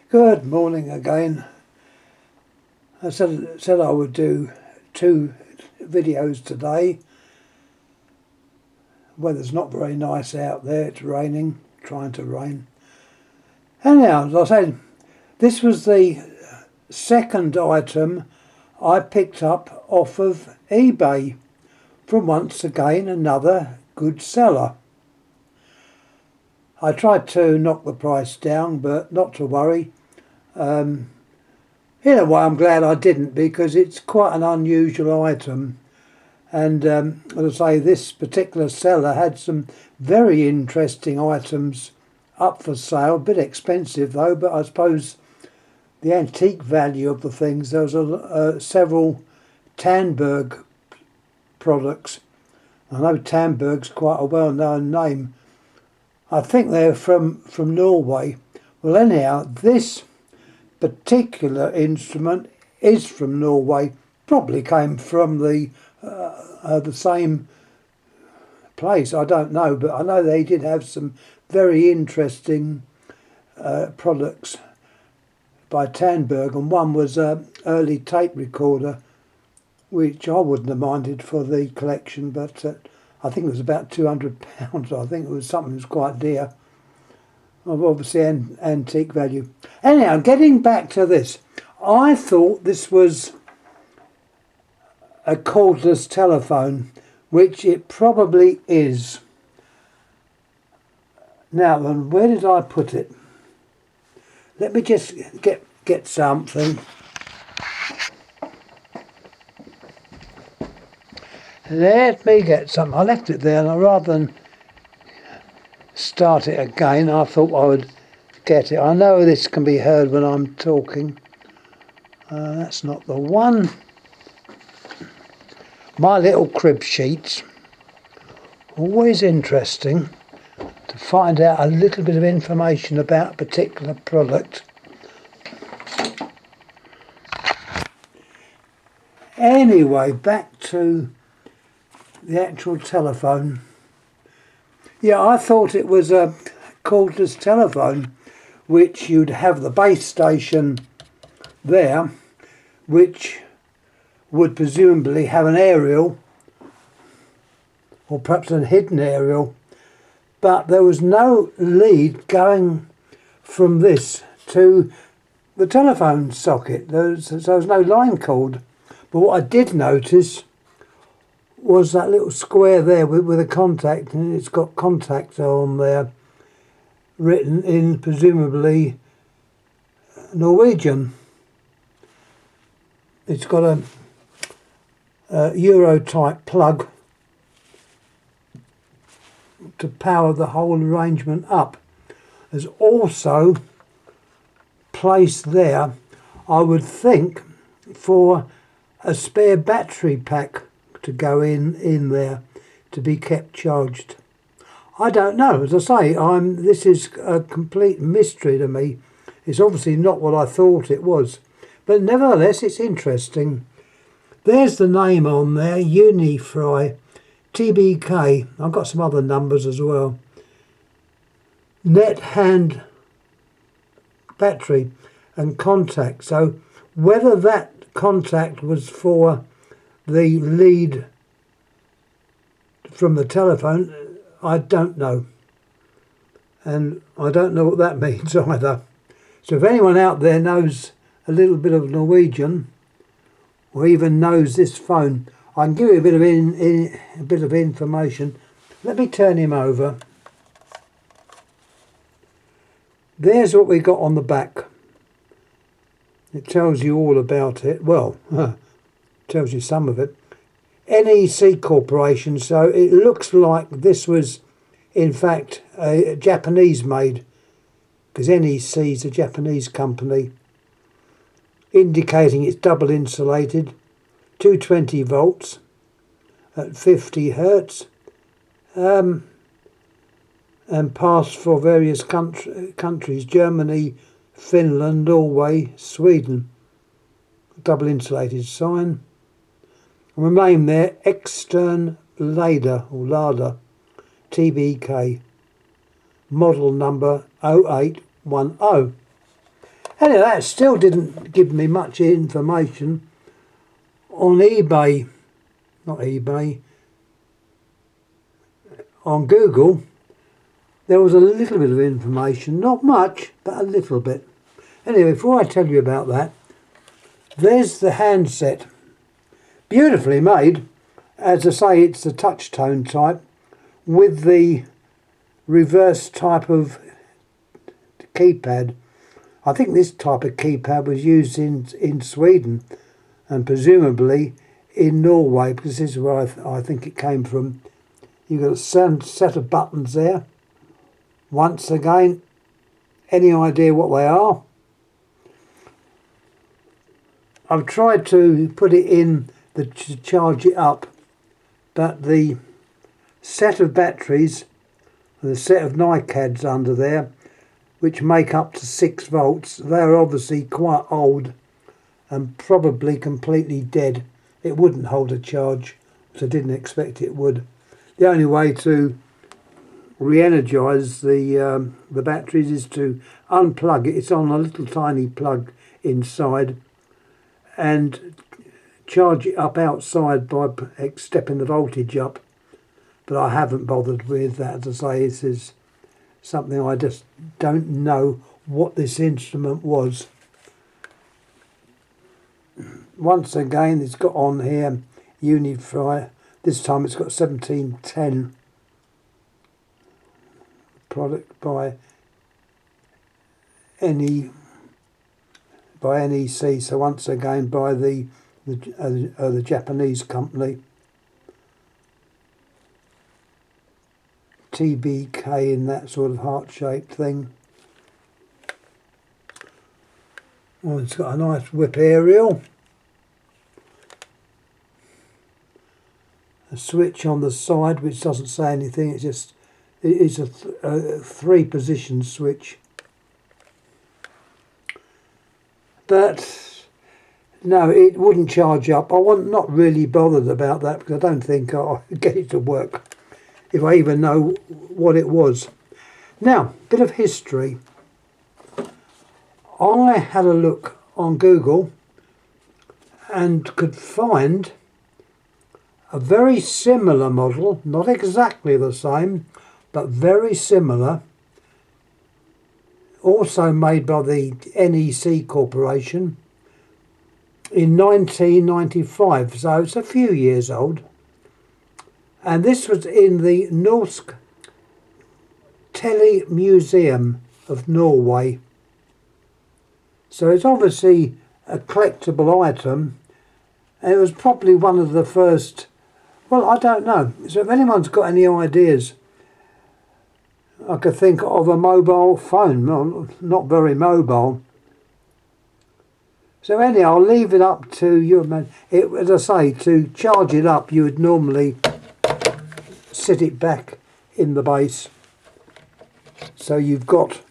Good morning again. I said I would do 2 videos today. Weather's not very nice out there, it's raining, trying to rain. Anyhow, as I said, this was the second item I picked up off of eBay from once again another good seller. I tried to knock the price down, but not to worry. In a way I'm glad I didn't, because it's quite an unusual item. And as I say, this particular seller had some very interesting items up for sale. A bit expensive though, but I suppose the antique value of the things, there was several Tandberg products. I know Tandberg's quite a well-known name. I think they're from Norway. Well, anyhow, this particular instrument is from Norway. Probably came from the same place, I don't know, but I know they did have some very interesting products by Tandberg, and one was an early tape recorder, which I wouldn't have minded for the collection, but I think it was about £200. I think it was something that was quite dear, of obviously antique value. Anyhow, getting back to this, I thought this was a cordless telephone, which it probably is. Now then, where did I put it? Let me just get something. Let me get something. I left it there, and rather than start it again, I thought I would get it. I know this can be heard when I'm talking. That's not the one. My little crib sheets. Always interesting to find out a little bit of information about a particular product. Anyway, back to the actual telephone. Yeah, I thought it was a cordless telephone, which you'd have the base station there, which would presumably have an aerial, or perhaps a hidden aerial, but there was no lead going from this to the telephone socket. So there was no line cord. But what I did notice was that little square there with a contact, and it's got contact on there, written in presumably Norwegian. It's got a Euro type plug to power the whole arrangement up. There's also placed there, I would think, for a spare battery pack to go in there to be kept charged. I don't know. As I say, this is a complete mystery to me. It's obviously not what I thought it was, but nevertheless it's interesting. There's the name on there, Unifry TBK. I've got some other numbers as well. Net hand battery and contact. So whether that contact was for the lead from the telephone, I don't know. And I don't know what that means either. So if anyone out there knows a little bit of Norwegian, or even knows this phone, I can give you a bit of information. Let me turn him over. There's what we got on the back. It tells you all about it. Well, tells you some of it. NEC Corporation. So it looks like this was, in fact, a Japanese made, because NEC is a Japanese company, indicating it's double insulated, 220 volts at 50 hertz, and passed for various countries: Germany, Finland, Norway, Sweden. Double insulated sign. Remain there, extern Lada or Lada TBK, model number 0810. Anyway, that still didn't give me much information. On eBay, not eBay, on Google, there was a little bit of information, not much, but a little bit. Anyway, before I tell you about that, there's the handset. Beautifully made. As I say, it's the touch tone type with the reverse type of keypad. I think this type of keypad was used in Sweden and presumably in Norway, because this is where I think it came from. You've got a certain set of buttons there. Once again, any idea what they are? I've tried to put it in to charge it up, but the set of batteries, the set of NICads under there, which make up to 6 volts, they're obviously quite old and probably completely dead. It wouldn't hold a charge, so I didn't expect it would. The only way to re-energise the batteries is to unplug it. It's on a little tiny plug inside, and charge it up outside by stepping the voltage up. But I haven't bothered with that. As I say, this is something I just don't know what this instrument was. Once again, it's got on here Unify. This time it's got 1710. Product by NEC. So once again by the Japanese company. TBK in that sort of heart-shaped thing. Oh, it's got a nice whip aerial. A switch on the side which doesn't say anything. It's a 3-position switch. But no, it wouldn't charge up. I wasn't not really bothered about that because I don't think I'll get it to work if I even know what it was. Now, bit of history. I had a look on Google and could find a very similar model, not exactly the same, but very similar, also made by the NEC Corporation in 1995, so it's a few years old. And this was in the Norsk Museum of Norway. So it's obviously a collectible item, and it was probably one of the first, well, I don't know. So if anyone's got any ideas, I could think of a mobile phone, well, not very mobile. So anyhow, I'll leave it up to you. As I say, to charge it up, you would normally sit it back in the base. So you've got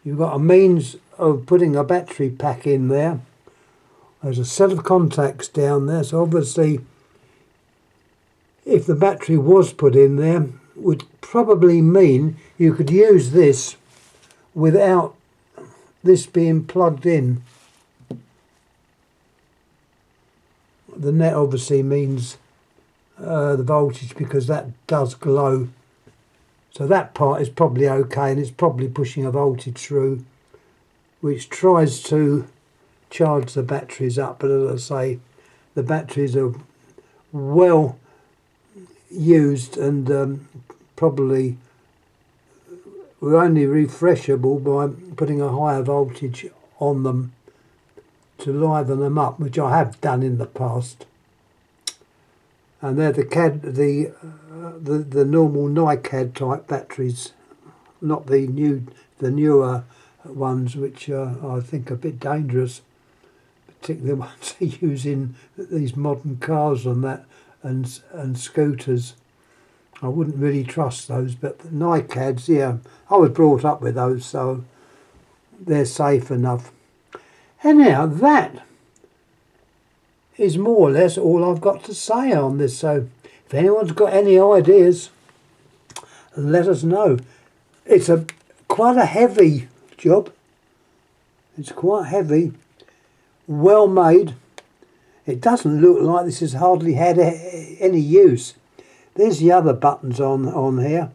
a means of putting a battery pack in there. There's a set of contacts down there, so obviously if the battery was put in there, would probably mean you could use this without this being plugged in. The net obviously means the voltage, because that does glow. So that part is probably okay, and it's probably pushing a voltage through, which tries to charge the batteries up. But as I say, the batteries are well used and probably were only refreshable by putting a higher voltage on them to liven them up, which I have done in the past. And they're the normal NICad type batteries, not the newer ones, which I think are a bit dangerous, particularly the ones they use in these modern cars and that, and scooters. I wouldn't really trust those, but the NICads, yeah, I was brought up with those, so they're safe enough. Anyhow, that is more or less all I've got to say on this. So if anyone's got any ideas, let us know. It's quite a heavy job. It's quite heavy, well made. It doesn't look like this has hardly had any use. There's the other buttons on here.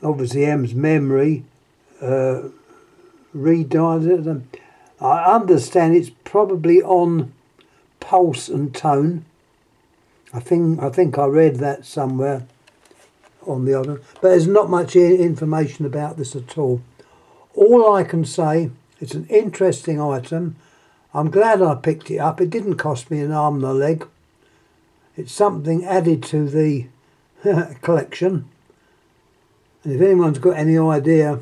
Obviously M's memory, redial. I understand it's probably on pulse and tone. I think I read that somewhere on the other, but there's not much information about this at all. All I can say, it's an interesting item. I'm glad I picked it up. It didn't cost me an arm and a leg. It's something added to the collection. And if anyone's got any idea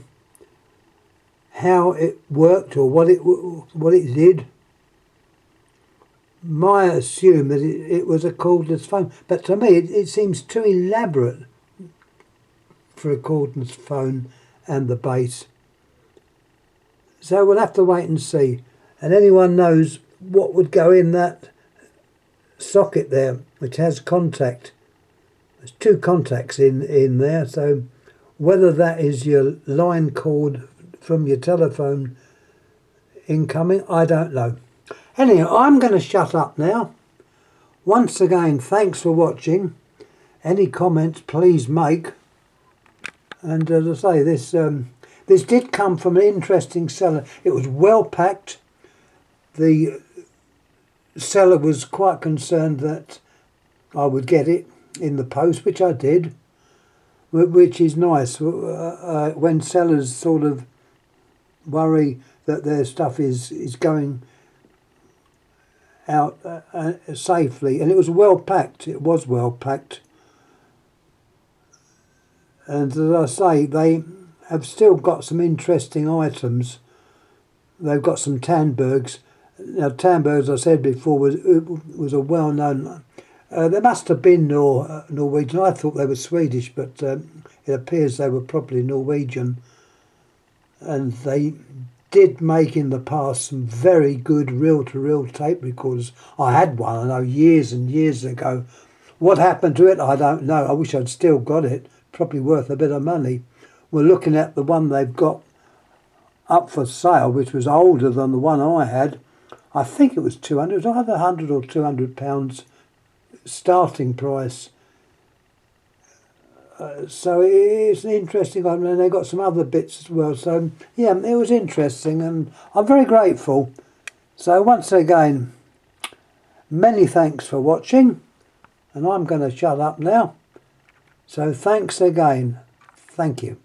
how it worked or what it did, might assume that it was a cordless phone. But to me, it seems too elaborate for a cordless phone and the base. So we'll have to wait and see. And anyone knows what would go in that socket there, which has contact. There's 2 contacts in there, so whether that is your line cord from your telephone incoming, I don't know. Anyway, I'm going to shut up now. Once again, thanks for watching. Any comments, please make. And as I say, this did come from an interesting seller. It was well packed. The seller was quite concerned that I would get it in the post, which I did, which is nice. When sellers sort of worry that their stuff is going out safely, and it was well packed. It was well packed, and as I say, they have still got some interesting items. They've got some Tandbergs. Now, Tandberg, as I said before, was a well-known. They must have been Norwegian. I thought they were Swedish, but it appears they were probably Norwegian. And they did make in the past some very good reel-to-reel tape recorders. I had one, I know, years and years ago. What happened to it, I don't know. I wish I'd still got it. Probably worth a bit of money. We're looking at the one they've got up for sale, which was older than the one I had. I think it was 200. It was either 100 or 200 pounds starting price. So it's an interesting one, and they got some other bits as well. So yeah, it was interesting, and I'm very grateful. So once again, many thanks for watching, and I'm going to shut up now. So thanks again. Thank you.